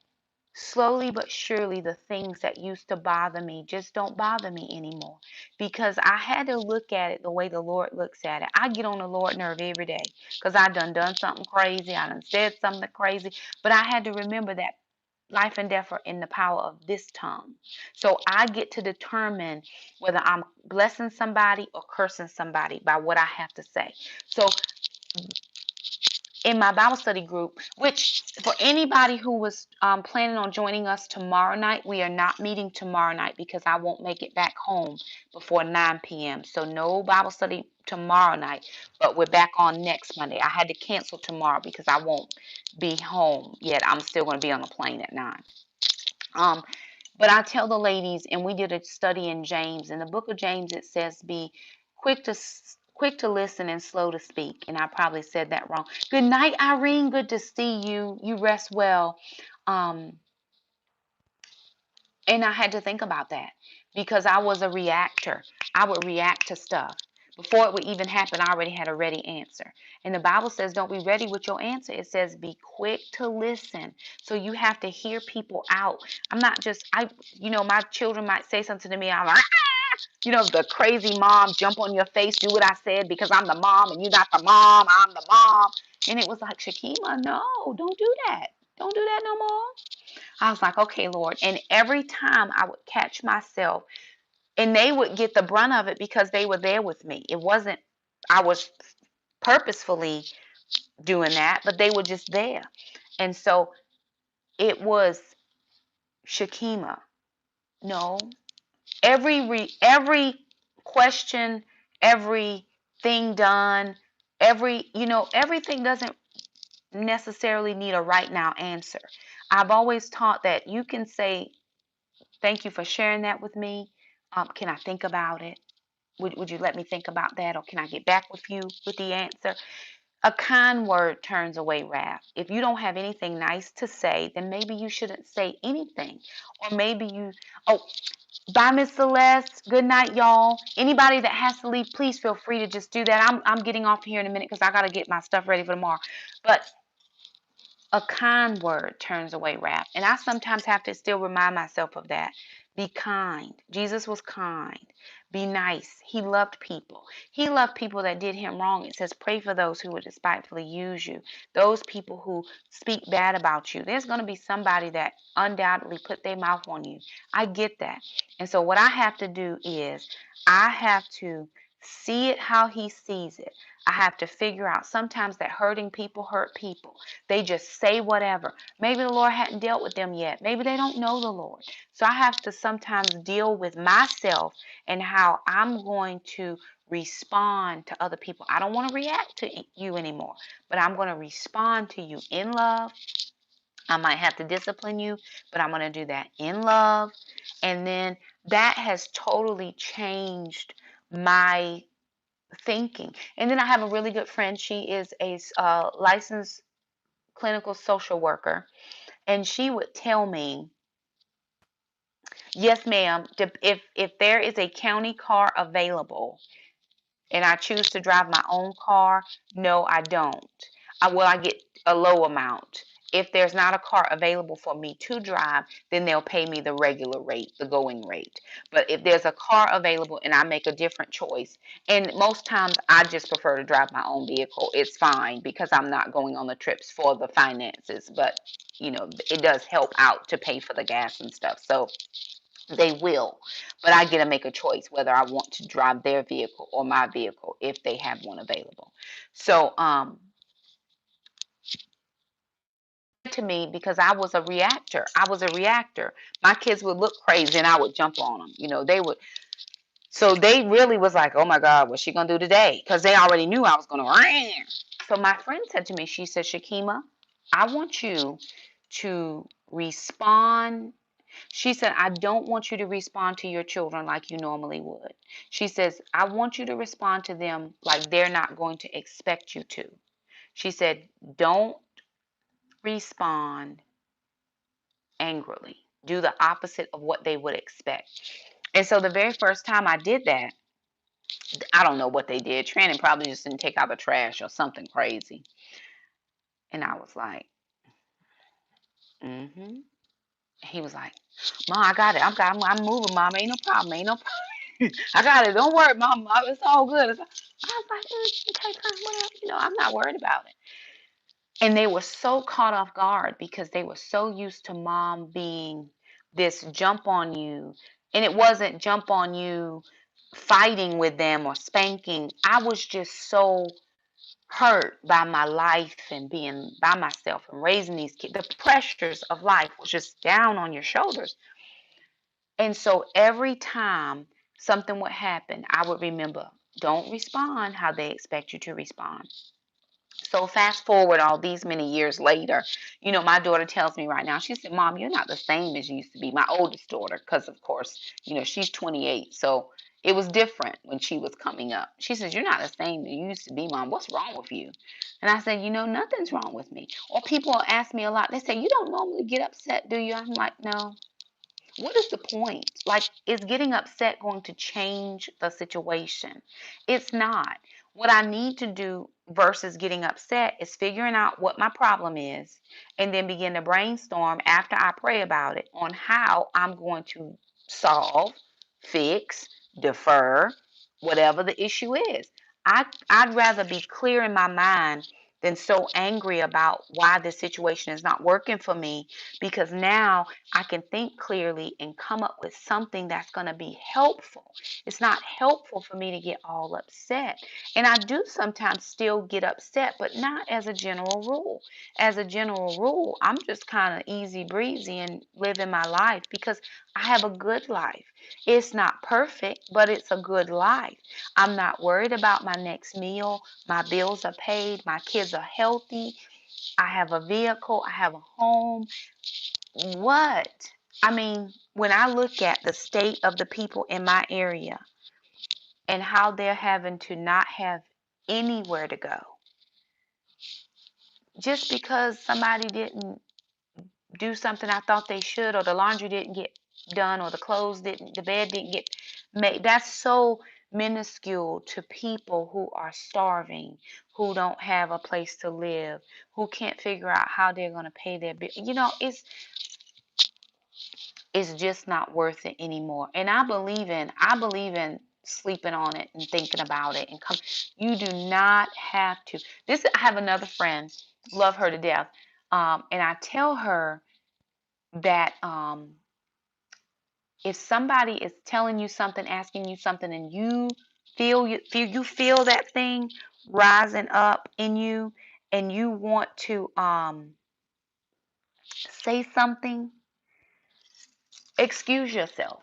slowly but surely, the things that used to bother me just don't bother me anymore, because I had to look at it the way the Lord looks at it. I get on the Lord nerve every day because I done something crazy. I done said something crazy, but I had to remember that life and death are in the power of this tongue. So I get to determine whether I'm blessing somebody or cursing somebody by what I have to say. So in my Bible study group, which for anybody who was planning on joining us tomorrow night, we are not meeting tomorrow night because I won't make it back home before 9 p.m. So no Bible study tomorrow night, but we're back on next Monday. I had to cancel tomorrow because I won't be home yet. I'm still going to be on a plane at 9. Um, but I tell the ladies, and we did a study in James. In the book of James, it says, "Be quick to listen and slow to speak." And I probably said that wrong. Good night, Irene. Good to see you. You rest well. Um, and I had to think about that because I was a reactor. I would react to stuff. Before it would even happen, I already had a ready answer. And the Bible says, don't be ready with your answer. It says, be quick to listen. So you have to hear people out. I'm not just, my children might say something to me. I'm like, the crazy mom, jump on your face, do what I said because I'm the mom and you're not the mom. I'm the mom. And it was like, Shakema, no, don't do that. Don't do that no more. I was like, okay, Lord. And every time I would catch myself, and they would get the brunt of it because they were there with me. It wasn't, I was purposefully doing that, but they were just there. And so it was, Shakema, no. Every question, everything done, everything doesn't necessarily need a right now answer. I've always taught that you can say, thank you for sharing that with me. Can I think about it? Would you let me think about that? Or can I get back with you with the answer? A kind word turns away wrath. If you don't have anything nice to say, then maybe you shouldn't say anything. Or maybe oh, bye, Miss Celeste. Good night, y'all. Anybody that has to leave, please feel free to just do that. I'm getting off here in a minute because I got to get my stuff ready for tomorrow. But a kind word turns away wrath. And I sometimes have to still remind myself of that. Be kind. Jesus was kind. Be nice. He loved people. He loved people that did him wrong. It says, pray for those who would despitefully use you. Those people who speak bad about you. There's going to be somebody that undoubtedly put their mouth on you. I get that. And so what I have to do is I have to see it how he sees it. I have to figure out sometimes that hurting people hurt people. They just say whatever. Maybe the Lord hadn't dealt with them yet. Maybe they don't know the Lord. So I have to sometimes deal with myself and how I'm going to respond to other people. I don't want to react to you anymore, but I'm going to respond to you in love. I might have to discipline you, but I'm going to do that in love. And then that has totally changed my thinking. And then I have a really good friend. She is a licensed clinical social worker, and she would tell me Yes, ma'am. If there is a county car available and I choose to drive my own car, no, I don't. I get a low amount. If there's not a car available for me to drive, then they'll pay me the regular rate, the going rate. But if there's a car available and I make a different choice, and most times I just prefer to drive my own vehicle, it's fine because I'm not going on the trips for the finances. But, it does help out to pay for the gas and stuff. So they will, but I get to make a choice whether I want to drive their vehicle or my vehicle if they have one available. So, to me, because I was a reactor. I was a reactor. My kids would look crazy and I would jump on them. They would. So they really was like, oh my God, what's she gonna do today? Because they already knew I was gonna ran. So my friend said to me, she said, Shakema, I want you to respond. She said, I don't want you to respond to your children like you normally would. She says, I want you to respond to them like they're not going to expect you to. She said, don't respond angrily. Do the opposite of what they would expect. And so the very first time I did that, I don't know what they did. Trannon probably just didn't take out the trash or something crazy. And I was like, mm-hmm. He was like, Mom, I got it. I'm moving, Mom. Ain't no problem. Ain't no problem. I got it. Don't worry, Mom. It's all good. I was like, okay, whatever. I'm not worried about it. And they were so caught off guard because they were so used to Mom being this jump on you. And it wasn't jump on you fighting with them or spanking. I was just so hurt by my life and being by myself and raising these kids. The pressures of life was just down on your shoulders. And so every time something would happen, I would remember, don't respond how they expect you to respond. So fast forward all these many years later, my daughter tells me right now, she said, Mom, you're not the same as you used to be. My oldest daughter, because of course, she's 28. So it was different when she was coming up. She says, you're not the same as you used to be, Mom. What's wrong with you? And I said, nothing's wrong with me. Or people ask me a lot. They say, you don't normally get upset, do you? I'm like, no. What is the point? Like, is getting upset going to change the situation? It's not. What I need to do versus getting upset is figuring out what my problem is and then begin to brainstorm after I pray about it on how I'm going to solve, fix, defer, whatever the issue is. I'd rather be clear in my mind than so angry about why this situation is not working for me, because now I can think clearly and come up with something that's going to be helpful. It's not helpful for me to get all upset. And I do sometimes still get upset, but not as a general rule. As a general rule, I'm just kind of easy breezy and living my life because I have a good life. It's not perfect, but it's a good life. I'm not worried about my next meal. My bills are paid. My kids are healthy. I have a vehicle. I have a home. What? I mean, when I look at the state of the people in my area and how they're having to not have anywhere to go just because somebody didn't do something I thought they should, or the laundry didn't get done, or the bed didn't get made. That's so minuscule to people who are starving, who don't have a place to live, who can't figure out how they're going to pay their bill. It's just not worth it anymore. And I believe in sleeping on it and thinking about it and come. You do not have to. I have another friend, love her to death. And I tell her that if somebody is telling you something, asking you something, and you feel that thing rising up in you, and you want to say something, excuse yourself.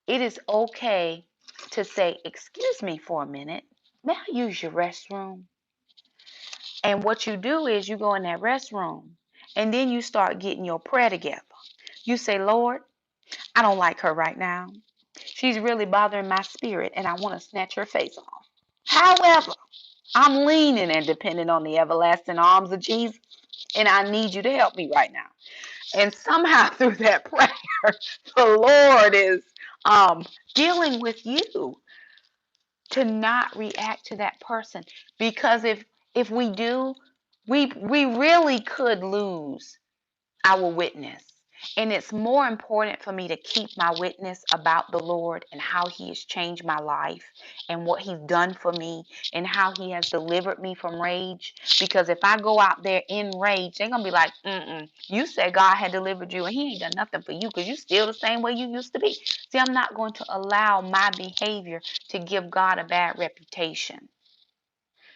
It is okay to say, excuse me for a minute. May I use your restroom? And what you do is you go in that restroom and then you start getting your prayer together. You say, Lord, I don't like her right now. She's really bothering my spirit and I want to snatch her face off. However, I'm leaning and depending on the everlasting arms of Jesus. and I need you to help me right now. And somehow through that prayer, the Lord is dealing with you to not react to that person. Because if we do, we really could lose our witness. And it's more important for me to keep my witness about the Lord and how He has changed my life and what He's done for me and how He has delivered me from rage. Because if I go out there in rage, they're going to be like, you said God had delivered you and He ain't done nothing for you because you still the same way you used to be. See, I'm not going to allow my behavior to give God a bad reputation.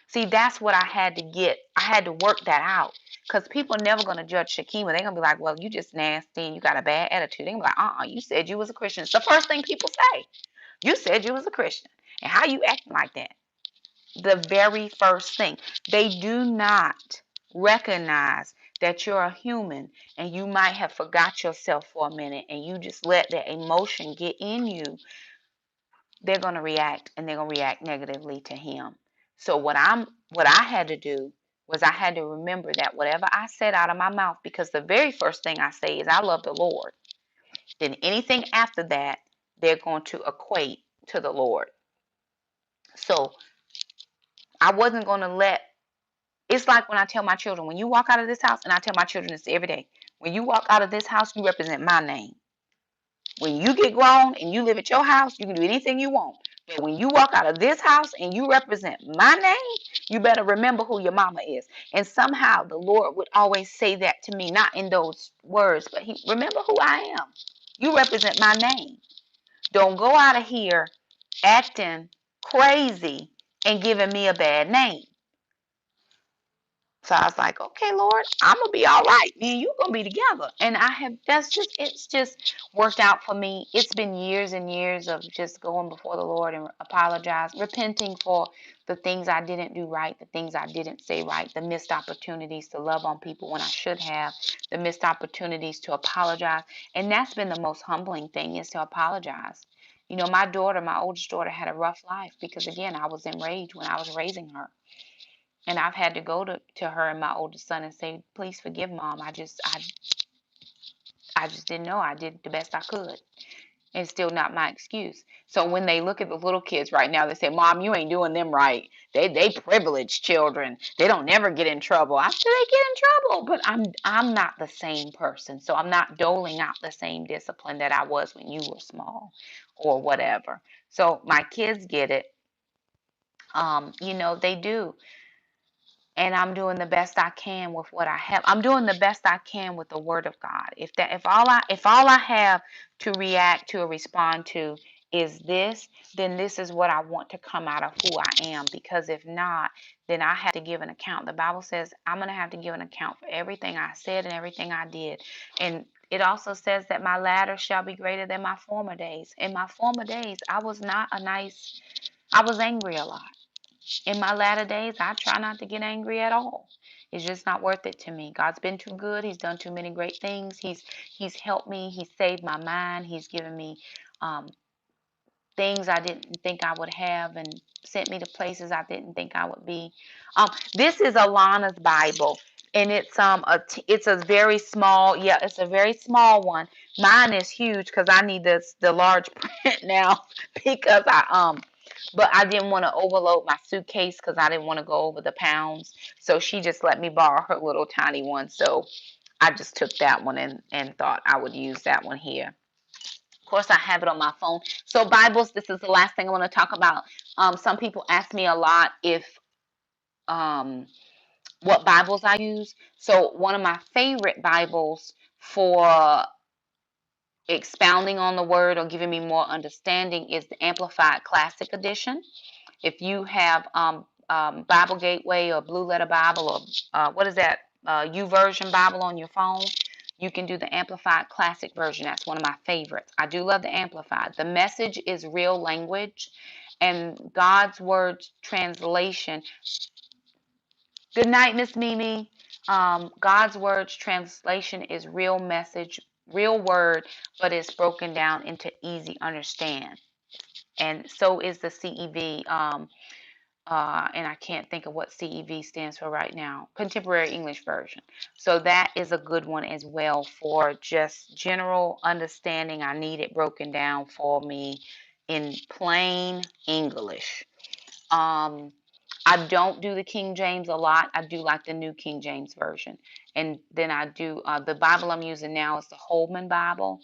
See, that's what I had to get. I had to work that out. Because people are never going to judge Shakema. They're going to be like, well, you just nasty and you got a bad attitude. They're going to be like, you said you was a Christian. It's the first thing people say. You said you was a Christian. And how you acting like that? The very first thing. They do not recognize that you're a human and you might have forgot yourself for a minute and you just let that emotion get in you. They're going to react, and they're going to react negatively to him. So what I had to do was I had to remember that whatever I said out of my mouth, because the very first thing I say is I love the Lord. Then anything after that, they're going to equate to the Lord. So I wasn't going to let, it's like when I tell my children, when you walk out of this house, and I tell my children this every day, when you walk out of this house, you represent my name. When you get grown and you live at your house, you can do anything you want. But when you walk out of this house and you represent my name, you better remember who your mama is. And somehow the Lord would always say that to me, not in those words, but He, remember who I am. You represent my name. Don't go out of here acting crazy and giving me a bad name. So I was like, okay, Lord, I'm gonna be all right. Me and you gonna be together. And it's just worked out for me. It's been years and years of just going before the Lord and repenting for the things I didn't do right, the things I didn't say right, the missed opportunities to love on people when I should have, the missed opportunities to apologize. And that's been the most humbling thing, is to apologize. You know, my oldest daughter, had a rough life because, again, I was enraged when I was raising her. And I've had to go to her and my oldest son and say, please forgive mom. I just didn't know. I did the best I could. And it's still not my excuse. So when they look at the little kids right now, they say, Mom, you ain't doing them right. They privileged children. They don't never get in trouble. I said they get in trouble, but I'm not the same person. So I'm not doling out the same discipline that I was when you were small or whatever. So my kids get it. They do. And I'm doing the best I can with what I have. I'm doing the best I can with the Word of God. If all I have to react to or respond to is this, then this is what I want to come out of who I am. Because if not, then I have to give an account. The Bible says I'm going to have to give an account for everything I said and everything I did. And it also says that my latter shall be greater than my former days. In my former days, I was angry a lot. In my latter days, I try not to get angry at all. It's just not worth it to me. God's been too good. He's done too many great things. He's helped me. He's saved my mind. He's given me um, things I didn't think I would have, and sent me to places I didn't think I would be. This is Alana's Bible, and it's a very small, it's a very small one. Mine is huge because I need the large print now because but I didn't want to overload my suitcase because I didn't want to go over the pounds. So she just let me borrow her little tiny one. So I just took that one and thought I would use that one here. Of course, I have it on my phone. So Bibles, this is the last thing I want to talk about. Some people ask me a lot if what Bibles I use. So one of my favorite Bibles for expounding on the word or giving me more understanding is the Amplified Classic Edition. If you have Bible Gateway or Blue Letter Bible or what is that, YouVersion Bible on your phone, you can do the Amplified Classic version. That's one of my favorites. I do love the Amplified. The Message is real language, and God's Word translation. Good night, Miss Mimi. God's Word's translation is real message, real word, but it's broken down into easy understand. And so is the CEV. and I can't think of what CEV stands for right now, Contemporary English Version. So that is a good one as well for just general understanding. I need it broken down for me in plain English. I don't do the King James a lot. I do like the New King James Version. And then I do the Bible I'm using now is the Holman Bible,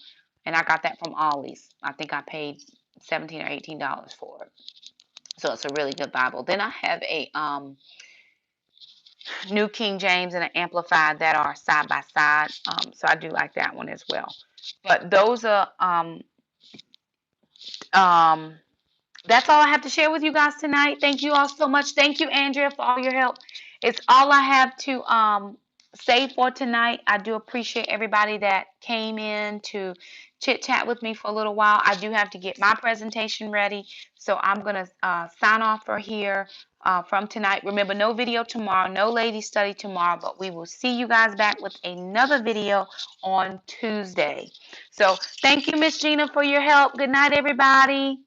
and I got that from Ollie's. I think I paid $17 or $18 for it. So it's a really good Bible. Then I have a New King James and an Amplified that are side by side. So I do like that one as well. But those are um, that's all I have to share with you guys tonight. Thank you all so much. Thank you, Andrea, for all your help. It's all I have to say for tonight. I do appreciate everybody that came in to chit chat with me for a little while. I do have to get my presentation ready, so I'm gonna sign off for here from tonight. Remember, no video tomorrow, no lady study tomorrow, but we will see you guys back with another video on Tuesday. So thank you, Miss Gina, for your help. Good night, everybody.